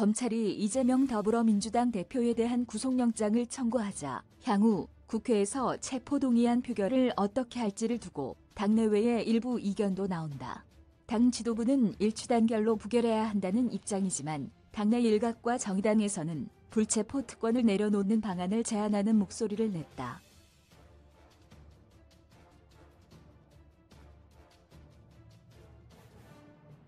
검찰이 이재명 더불어민주당 대표에 대한 구속영장을 청구하자 향후 국회에서 체포동의안 표결을 어떻게 할지를 두고 당내외에 일부 이견도 나온다. 당 지도부는 일취단결로 부결해야 한다는 입장이지만 당내 일각과 정의당에서는 불체포 특권을 내려놓는 방안을 제안하는 목소리를 냈다.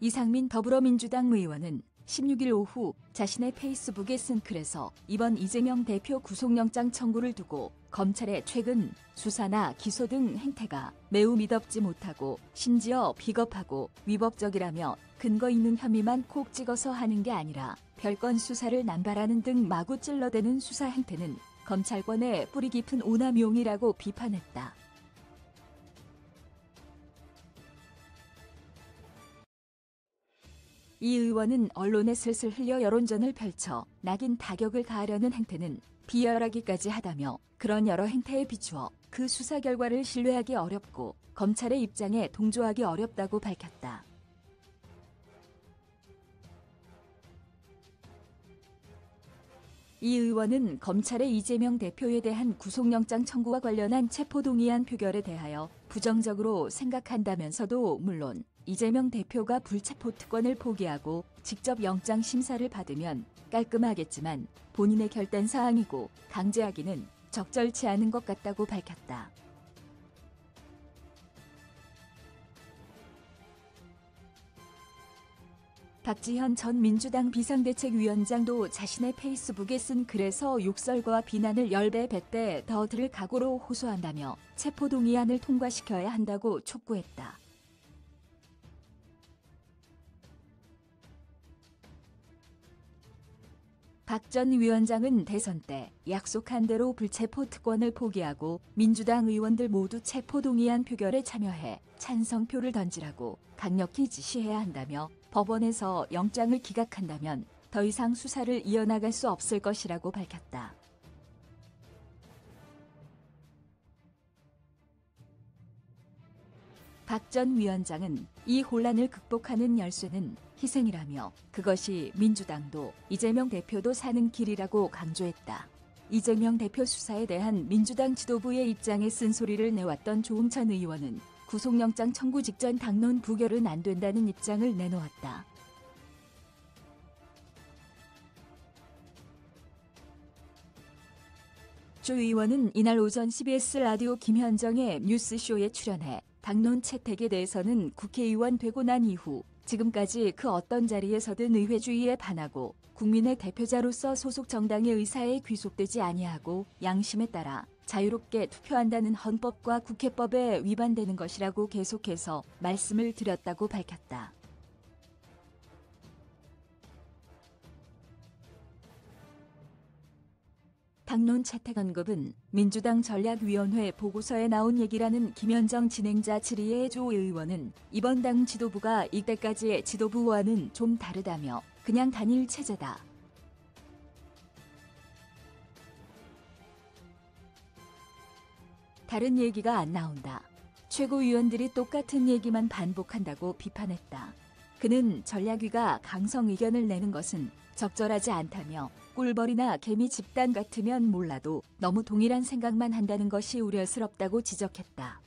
이상민 더불어민주당 의원은 16일 오후 자신의 페이스북에 쓴 글에서 이번 이재명 대표 구속영장 청구를 두고 검찰의 최근 수사나 기소 등 행태가 매우 미덥지 못하고 심지어 비겁하고 위법적이라며 근거 있는 혐의만 콕 찍어서 하는 게 아니라 별건 수사를 남발하는 등 마구 찔러대는 수사 행태는 검찰권의 뿌리 깊은 오남용이라고 비판했다. 이 의원은 언론에 슬슬 흘려 여론전을 펼쳐 낙인 타격을 가하려는 행태는 비열하기까지 하다며 그런 여러 행태에 비추어 그 수사 결과를 신뢰하기 어렵고 검찰의 입장에 동조하기 어렵다고 밝혔다. 이 의원은 검찰의 이재명 대표에 대한 구속영장 청구와 관련한 체포동의안 표결에 대하여 부정적으로 생각한다면서도 물론 이재명 대표가 불체포 특권을 포기하고 직접 영장 심사를 받으면 깔끔하겠지만 본인의 결단 사항이고 강제하기는 적절치 않은 것 같다고 밝혔다. 박지현 전 민주당 비상대책위원장도 자신의 페이스북에 쓴 글에서 욕설과 비난을 10배, 100배 더 들을 각오로 호소한다며 체포동의안을 통과시켜야 한다고 촉구했다. 박 전 위원장은 대선 때 약속한 대로 불체포 특권을 포기하고 민주당 의원들 모두 체포동의안 표결에 참여해 찬성표를 던지라고 강력히 지시해야 한다며 법원에서 영장을 기각한다면 더 이상 수사를 이어나갈 수 없을 것이라고 밝혔다. 박 전 위원장은 이 혼란을 극복하는 열쇠는 희생이라며 그것이 민주당도 이재명 대표도 사는 길이라고 강조했다. 이재명 대표 수사에 대한 민주당 지도부의 입장에 쓴소리를 내왔던 조응천 의원은 구속영장 청구 직전 당론 부결은 안 된다는 입장을 내놓았다. 조 의원은 이날 오전 CBS 라디오 김현정의 뉴스쇼에 출연해 당론 채택에 대해서는 국회의원 되고 난 이후 지금까지 그 어떤 자리에서든 의회주의에 반하고 국민의 대표자로서 소속 정당의 의사에 귀속되지 아니하고 양심에 따라 자유롭게 투표한다는 헌법과 국회법에 위반되는 것이라고 계속해서 말씀을 드렸다고 밝혔다. 당론 채택 언급은 민주당 전략위원회 보고서에 나온 얘기라는 김현정 진행자 질의에 조 의원은 이번 당 지도부가 이때까지의 지도부와는 좀 다르다며 그냥 단일 체제다. 다른 얘기가 안 나온다. 최고위원들이 똑같은 얘기만 반복한다고 비판했다. 그는 전략위가 강성 의견을 내는 것은 적절하지 않다며 꿀벌이나 개미 집단 같으면 몰라도 너무 동일한 생각만 한다는 것이 우려스럽다고 지적했다.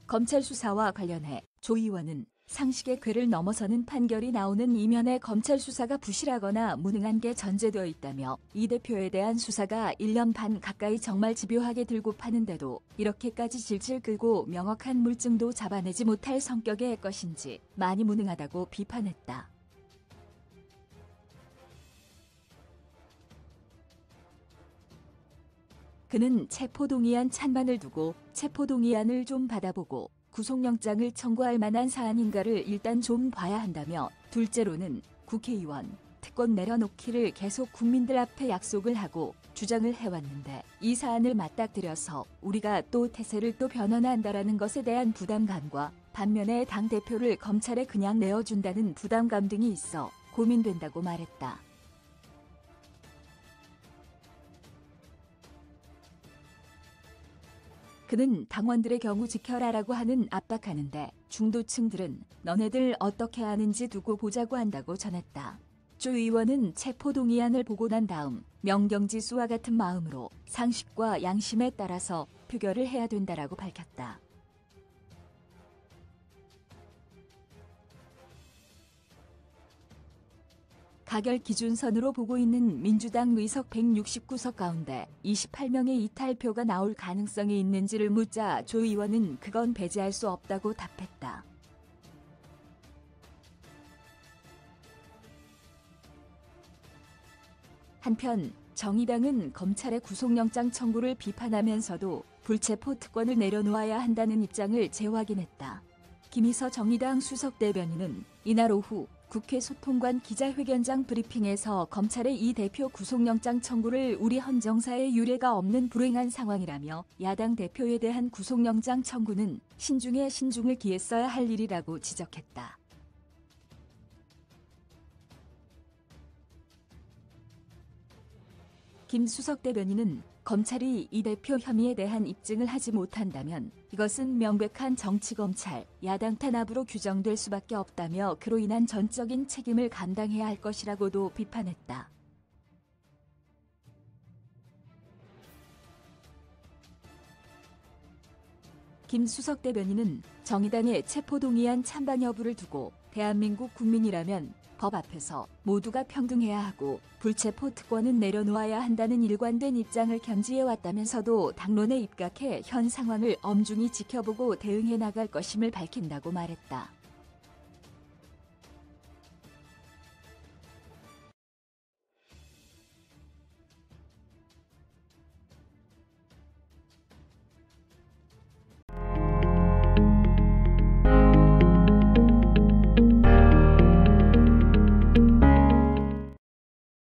검찰 수사와 관련해 조 의원은 상식의 궤를 넘어서는 판결이 나오는 이면에 검찰 수사가 부실하거나 무능한 게 전제되어 있다며 이 대표에 대한 수사가 1년 반 가까이 정말 집요하게 들고 파는데도 이렇게까지 질질 끌고 명확한 물증도 잡아내지 못할 성격의 것인지 많이 무능하다고 비판했다. 그는 체포동의안 찬반을 두고 체포동의안을 좀 받아보고 구속영장을 청구할 만한 사안인가를 일단 좀 봐야 한다며 둘째로는 국회의원 특권 내려놓기를 계속 국민들 앞에 약속을 하고 주장을 해왔는데 이 사안을 맞닥뜨려서 우리가 또 태세를 또 변환한다라는 것에 대한 부담감과 반면에 당대표를 검찰에 그냥 내어준다는 부담감 등이 있어 고민된다고 말했다. 그는 당원들의 경우 지켜라라고 하는 압박하는데 중도층들은 너네들 어떻게 아는지 두고 보자고 한다고 전했다. 조 의원은 체포동의안을 보고 난 다음 명경지수와 같은 마음으로 상식과 양심에 따라서 표결을 해야 된다라고 밝혔다. 가결 기준선으로 보고 있는 민주당 의석 169석 가운데 28명의 이탈표가 나올 가능성이 있는지를 묻자 조 의원은 그건 배제할 수 없다고 답했다. 한편 정의당은 검찰의 구속영장 청구를 비판하면서도 불체포 특권을 내려놓아야 한다는 입장을 재확인했다. 김희서 정의당 수석대변인은 이날 오후 국회 소통관 기자회견장 브리핑에서 검찰의 이 대표 구속영장 청구를 우리 헌정사에 유례가 없는 불행한 상황이라며 야당 대표에 대한 구속영장 청구는 신중에 신중을 기했어야 할 일이라고 지적했다. 김 수석대변인은 검찰이 이 대표 혐의에 대한 입증을 하지 못한다면 이것은 명백한 정치검찰, 야당 탄압으로 규정될 수밖에 없다며 그로 인한 전적인 책임을 감당해야 할 것이라고도 비판했다. 김 수석대변인은 정의당의 체포동의안 찬반 여부를 두고 대한민국 국민이라면 법 앞에서 모두가 평등해야 하고 불체포 특권은 내려놓아야 한다는 일관된 입장을 견지해왔다면서도 당론에 입각해 현 상황을 엄중히 지켜보고 대응해 나갈 것임을 밝힌다고 말했다.